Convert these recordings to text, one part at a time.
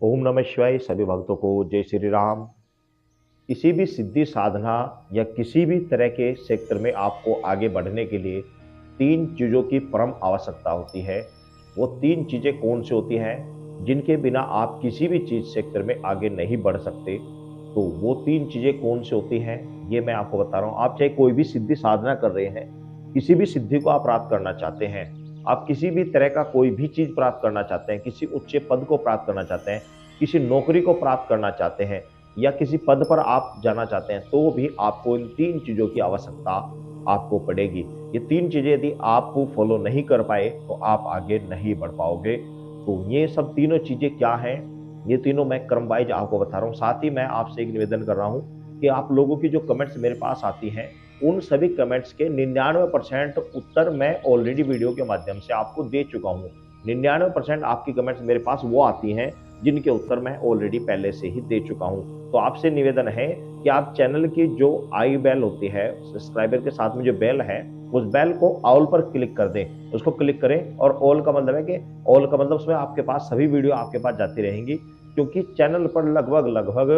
ओम नमः शिवाय। सभी भक्तों को जय श्री राम। किसी भी सिद्धि साधना या किसी भी तरह के क्षेत्र में आपको आगे बढ़ने के लिए तीन चीज़ों की परम आवश्यकता होती है। वो तीन चीज़ें कौन सी होती हैं जिनके बिना आप किसी भी चीज़ क्षेत्र में आगे नहीं बढ़ सकते? तो वो तीन चीज़ें कौन सी होती हैं ये मैं आपको बता रहा हूँ। आप चाहे कोई भी सिद्धि साधना कर रहे हैं, किसी भी सिद्धि को आप प्राप्त करना चाहते हैं, आप किसी भी तरह का कोई भी चीज़ प्राप्त करना चाहते हैं, किसी उच्च पद को प्राप्त करना चाहते हैं, किसी नौकरी को प्राप्त करना चाहते हैं या किसी पद पर आप जाना चाहते हैं, तो भी आपको इन तीन चीज़ों की आवश्यकता आपको पड़ेगी। ये तीन चीज़ें यदि आप फॉलो नहीं कर पाए तो आप आगे नहीं बढ़ पाओगे। तो ये सब तीनों चीज़ें क्या हैं, ये तीनों मैं क्रम वाइज आपको बता रहा हूँ। साथ ही मैं आपसे एक निवेदन कर रहा हूँ कि आप लोगों की जो कमेंट्स मेरे पास आती हैं, उन सभी कमेंट्स के 99% उत्तर मैं ऑलरेडी वीडियो के माध्यम से आपको दे चुका हूँ। 99% आपकी कमेंट्स मेरे पास वो आती हैं जिनके उत्तर मैं ऑलरेडी पहले से ही दे चुका हूँ। तो आपसे निवेदन है कि आप चैनल की जो आई बेल होती है, सब्सक्राइबर के साथ में जो बेल है, उस बेल को ऑल पर क्लिक कर दें। उसको क्लिक करें और ऑल का मतलब है कि ऑल का मतलब उसमें आपके पास सभी वीडियो आपके पास जाती रहेंगी, क्योंकि चैनल पर लगभग लगभग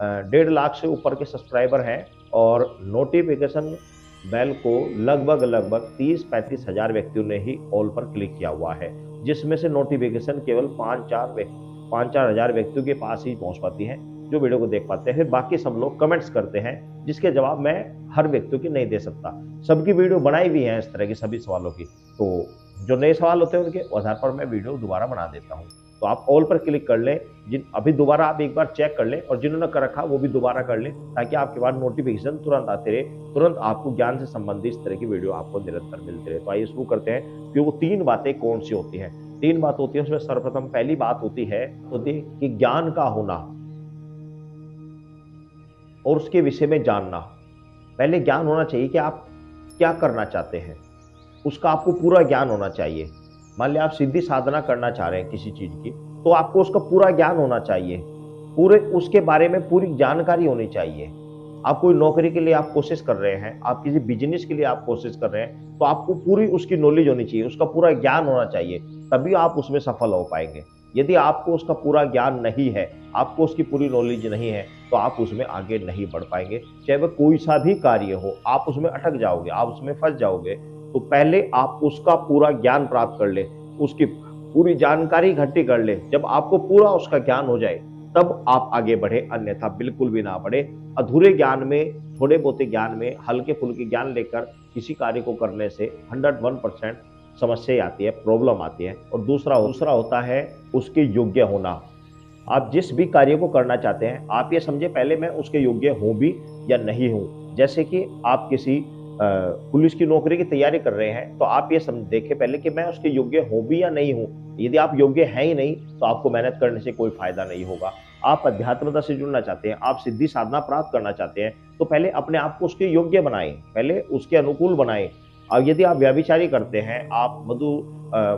1.5 लाख से ऊपर के सब्सक्राइबर हैं और नोटिफिकेशन बेल को लगभग लगभग 30-35 हजार व्यक्तियों ने ही ऑल पर क्लिक किया हुआ है, जिसमें से नोटिफिकेशन केवल 5-4 हजार व्यक्तियों के पास ही पहुंच पाती है जो वीडियो को देख पाते हैं। फिर बाकी सब लोग कमेंट्स करते हैं जिसके जवाब मैं हर व्यक्ति की नहीं दे सकता। सबकी वीडियो बनाई भी है इस तरह की सभी सवालों की, तो जो नए सवाल होते हैं उनके आधार पर मैं वीडियो दोबारा बना देता हूँ। तो आप ऑल पर क्लिक कर लें, जिन अभी दोबारा आप एक बार चेक कर लें और जिन्होंने कर रखा वो भी दोबारा कर लें, ताकि आपके पास नोटिफिकेशन तुरंत आते रहे, तुरंत आपको ज्ञान से संबंधित इस तरह की वीडियो आपको निरंतर मिलती रहे। तो आइए शुरू करते हैं कि वो तीन बातें कौन सी होती हैं। तीन बात होती है, उसमें सर्वप्रथम पहली बात होती है कि ज्ञान का होना और उसके विषय में जानना। पहले ज्ञान होना चाहिए कि आप क्या करना चाहते हैं, उसका आपको पूरा ज्ञान होना चाहिए। मान लिया आप सिद्धि साधना करना चाह रहे हैं किसी चीज की, तो आपको उसका पूरा ज्ञान होना चाहिए, पूरे उसके बारे में पूरी जानकारी होनी चाहिए। आप कोई नौकरी के लिए आप कोशिश कर रहे हैं, आप किसी बिजनेस के लिए आप कोशिश कर रहे हैं, तो आपको पूरी उसकी नॉलेज होनी चाहिए, उसका पूरा ज्ञान होना चाहिए, तभी आप उसमें सफल हो पाएंगे। यदि आपको उसका पूरा ज्ञान नहीं है, आपको उसकी पूरी नॉलेज नहीं है, तो आप उसमें आगे नहीं बढ़ पाएंगे। चाहे वह कोई सा भी कार्य हो, आप उसमें अटक जाओगे, आप उसमें फंस जाओगे। तो पहले आप उसका पूरा ज्ञान प्राप्त कर ले, उसकी पूरी जानकारी इकट्ठी कर ले। जब आपको पूरा उसका ज्ञान हो जाए तब आप आगे बढ़े, अन्यथा बिल्कुल भी ना बढ़े। अधूरे ज्ञान में, थोड़े बहुते ज्ञान में, हल्के फुल्के ज्ञान लेकर किसी कार्य को करने से 101% समस्या आती है, प्रॉब्लम आती है। और दूसरा होता है उसके योग्य होना। आप जिस भी कार्य को करना चाहते हैं, आप ये समझे पहले मैं उसके योग्य हूं भी या नहीं हूं। जैसे कि आप किसी पुलिस की नौकरी की तैयारी कर रहे हैं, तो आप ये समझ देखें पहले कि मैं उसके योग्य हूं भी या नहीं हूं। यदि आप योग्य हैं ही नहीं, तो आपको मेहनत करने से कोई फायदा नहीं होगा। आप अध्यात्मता से जुड़ना चाहते हैं, आप सिद्धि साधना प्राप्त करना चाहते हैं, तो पहले अपने आप को उसके योग्य बनाएं, पहले उसके अनुकूल बनाएं। और यदि आप व्यभिचारी करते हैं, आप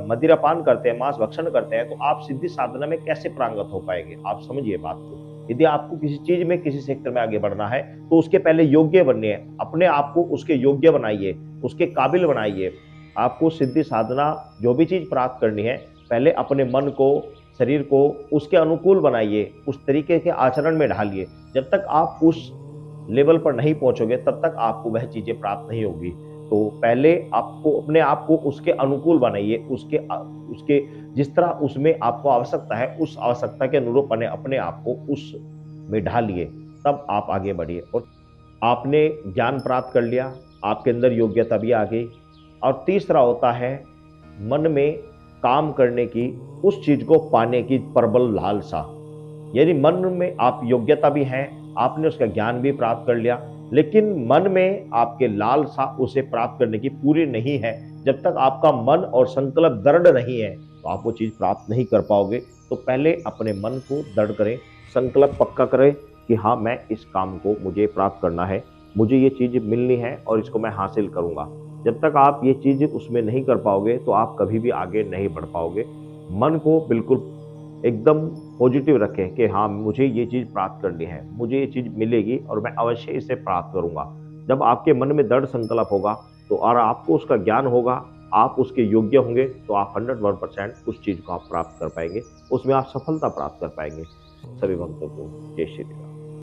मदिरापान करते हैं, मांस भक्षण करते हैं, तो आप सिद्धि साधना में कैसे प्रांगत हो पाएंगे? आप समझिए बात को। यदि आपको किसी चीज में, किसी सेक्टर में आगे बढ़ना है, तो उसके पहले योग्य बनिए, अपने आप को उसके योग्य बनाइए, उसके काबिल बनाइए। आपको सिद्धि साधना जो भी चीज प्राप्त करनी है, पहले अपने मन को, शरीर को उसके अनुकूल बनाइए, उस तरीके के आचरण में ढालिए। जब तक आप उस लेवल पर नहीं पहुंचोगे, तब तक आपको वह चीजें प्राप्त नहीं होगी। तो पहले आपको अपने आप को उसके अनुकूल बनाइए, उसके जिस तरह उसमें आपको आवश्यकता है, उस आवश्यकता के अनुरूप अपने आप को उस में ढालिए, तब आप आगे बढ़िए। और आपने ज्ञान प्राप्त कर लिया, आपके अंदर योग्यता भी आ गई। और तीसरा होता है मन में काम करने की, उस चीज को पाने की प्रबल लालसा। यदि मन में आप योग्यता भी है, आपने उसका ज्ञान भी प्राप्त कर लिया, लेकिन मन में आपके लालसा उसे प्राप्त करने की पूरी नहीं है, जब तक आपका मन और संकल्प दृढ़ नहीं है, तो आप वो चीज प्राप्त नहीं कर पाओगे। तो पहले अपने मन को दृढ़ करें, संकल्प पक्का करें कि हाँ, मैं इस काम को मुझे प्राप्त करना है, मुझे ये चीज मिलनी है और इसको मैं हासिल करूंगा। जब तक आप ये चीज उसमें नहीं कर पाओगे, तो आप कभी भी आगे नहीं बढ़ पाओगे। मन को बिल्कुल एकदम पॉजिटिव रखें कि हाँ, मुझे ये चीज़ प्राप्त करनी है, मुझे ये चीज़ मिलेगी और मैं अवश्य इसे प्राप्त करूंगा। जब आपके मन में दृढ़ संकल्प होगा, तो और आपको उसका ज्ञान होगा, आप उसके योग्य होंगे तो आप 101% उस चीज को आप प्राप्त कर पाएंगे, उसमें आप सफलता प्राप्त कर पाएंगे। सभी भक्तों को जय श्री राम।